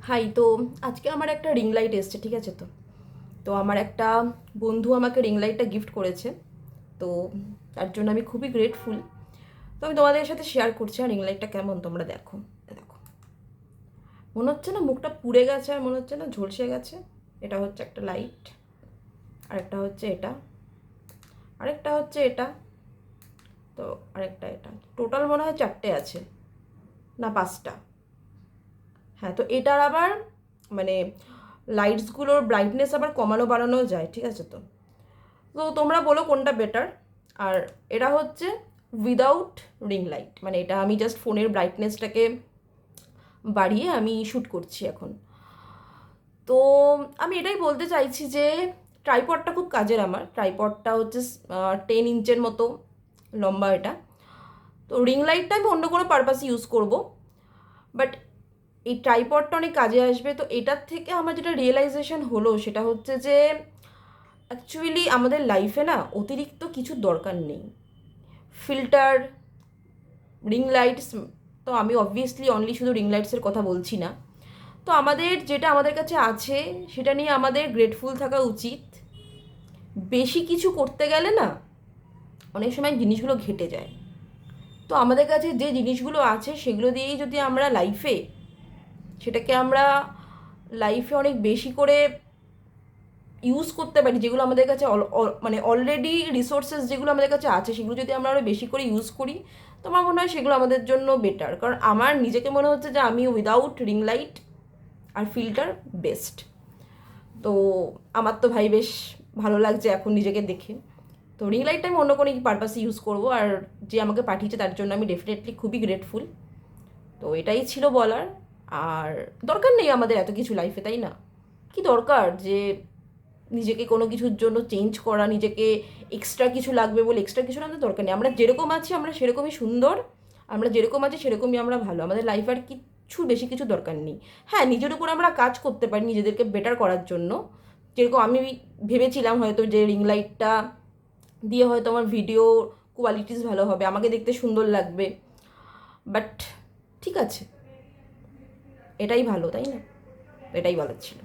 High, তো আজকে আমার একটা রিং লাইট এসছে, ঠিক আছে? তো তো আমার একটা বন্ধু আমাকে রিং লাইটটা গিফট করেছে। তো তার জন্য আমি খুবই গ্রেটফুল। তো আমি তোমাদের সাথে শেয়ার করছি আর রিং লাইটটা কেমন তোমরা দেখো। দেখো, মনে হচ্ছে না মুখটা পুড়ে গেছে আর মনে হচ্ছে না ঝলসে গেছে। এটা হচ্ছে একটা লাইট, আরেকটা হচ্ছে এটা, আরেকটা হচ্ছে এটা, তো আরেকটা এটা। টোটাল মনে হয় 4টে আছে, না 5টা। হ্যাঁ, তো এটার আবার মানে লাইটসগুলোর ব্রাইটনেস আবার কমানো বাড়ানো যায়, ঠিক আছে? তো তো তোমরা বলো কোনটা বেটার। আর এটা হচ্ছে উইদাউট রিং লাইট, মানে এটা আমি জাস্ট ফোনের ব্রাইটনেসটাকে বাড়িয়ে আমি শ্যুট করছি এখন। তো আমি এটাই বলতে চাইছি যে ট্রাইপডটা খুব কাজের। আমার ট্রাইপডটা হচ্ছে 10 ইঞ্চের মতো লম্বা এটা। তো রিং লাইটটা আমি অন্য কোনো পারপাসে ইউজ করব, বাট এই ট্রাইপডটা অনেক কাজে আসবে। তো এটার থেকে আমার যেটা রিয়েলাইজেশন হলো সেটা হচ্ছে যে অ্যাকচুয়ালি আমাদের লাইফে না অতিরিক্ত কিছু দরকার নেই। ফিল্টার, রিং লাইটস, তো আমি অবভিয়াসলি অনলি শুধু রিং লাইটসের কথা বলছি না। তো আমাদের যেটা আমাদের কাছে আছে সেটা নিয়ে আমাদের গ্রেটফুল থাকা উচিত। বেশি কিছু করতে গেলে না অনেক সময় জিনিসগুলো ঘেটে যায়। তো আমাদের কাছে যে জিনিসগুলো আছে সেগুলো দিয়েই যদি আমরা সেটাকে আমরা লাইফে অনেক বেশি করে ইউজ করতে পারি, যেগুলো আমাদের কাছে মানে অলরেডি রিসোর্সেস যেগুলো আমাদের কাছে আছে সেগুলো যদি আমরা আরও বেশি করে ইউজ করি, তো আমার মনে হয় সেগুলো আমাদের জন্য বেটার। কারণ আমার নিজেকে মনে হচ্ছে যে আমি উইদাউট রিং লাইট আর ফিল্টার বেস্ট। তো আমার তো ভাই বেশ ভালো লাগছে এখন নিজেকে দেখে। তো রিং লাইটটা আমি অন্য কোনো পারপাসে ইউজ করবো, আর যে আমাকে পাঠিয়েছে তার জন্য আমি ডেফিনেটলি খুবই গ্রেটফুল। তো এটাই ছিল বলার। আর দরকার নেই আমাদের এত কিছু লাইফে, তাই না? কি দরকার যে নিজেকে কোনো কিছুর জন্য চেঞ্জ করা, নিজেকে এক্সট্রা কিছু লাগবে বলে এক্সট্রা কিছু আমাদের দরকার নেই। আমরা যেরকম আছি আমরা সেরকমই সুন্দর, আমরা যেরকম আছি সেরকমই আমরা ভালো। আমাদের লাইফ আর কিছু বেশি কিছু দরকার নেই। হ্যাঁ, নিজের উপর আমরা কাজ করতে পারি নিজেদেরকে বেটার করার জন্য। যেরকম আমি ভেবেছিলাম হয়তো যে রিং লাইটটা দিয়ে হয়তো আমার ভিডিও কোয়ালিটিস ভালো হবে, আমাকে দেখতে সুন্দর লাগবে, বাট ঠিক আছে, এটাই ভালো, তাই না? এটাই বলার ছিল।